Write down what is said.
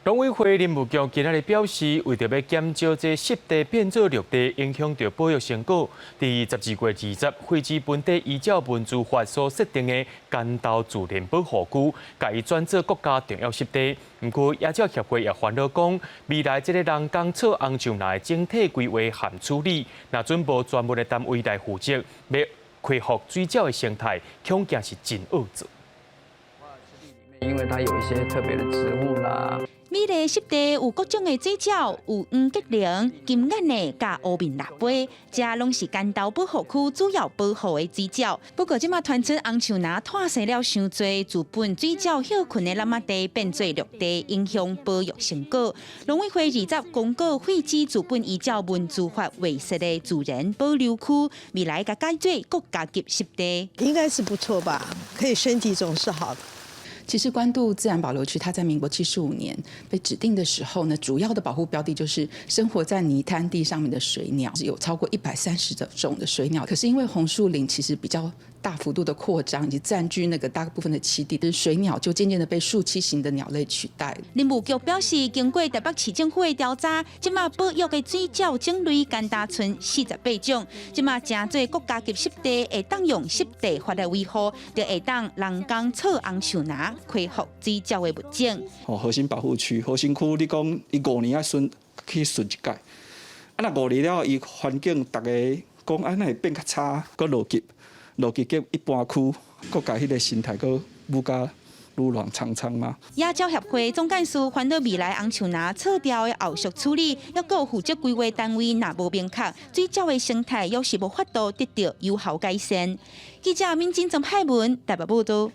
农委会林务局今日表示，为着要减少这湿地变做绿地，影响到保育成果，伫12月20废止本地依照文字法所设定的干道自然保护区，甲伊转做国家重要湿地。不过，野鸟协会也烦恼讲，未来这个人工草红树林的整体规划含处理，若准无专门的单位来负责，要恢复水鸟的生态，恐惊是真恶做。因为它有一些特别的植物啦。美丽湿地有各种的水鸟，有黄吉灵、金眼的、甲乌面腊杯，这拢是干道保护区主要保护的水鸟。不过，即马传出红树林拖生了伤多，自本水鸟休困的蓝仔地变做绿地，影响保育成果。农委会20公告废止自本依照文字法划设的自然保留区，未来甲改做国家级湿地，应该是不错吧？可以升级总是好的。其实关渡自然保留区，它在民国75年被指定的时候呢，主要的保护标的就是生活在泥滩地上面的水鸟，有超过130种的水鸟。可是因为红树林其实比较大幅度的扩张，以及占据那个大部分的栖地，水鸟就渐渐的被树栖型的鸟类取代。林务局表示，经过台北市政府的调查，即马保育的水鸟种类干大村48种，即马正做国家级湿地，会当用湿地法来维护，就会当人工草红树林恢复水鸟的物种。核心保护区，核心区你讲伊5年去巡一届，那5年了，伊环境大家讲安那会变较差，佮落级给一般区，国家迄个生态佮愈加愈乱苍苍嘛。野鸟协会总干事烦恼未来红树林撤掉的后续处理，还有负责规划单位若无明确，水鸟的生态又是无法度得到有效改善。记者民警曾派文台北报道。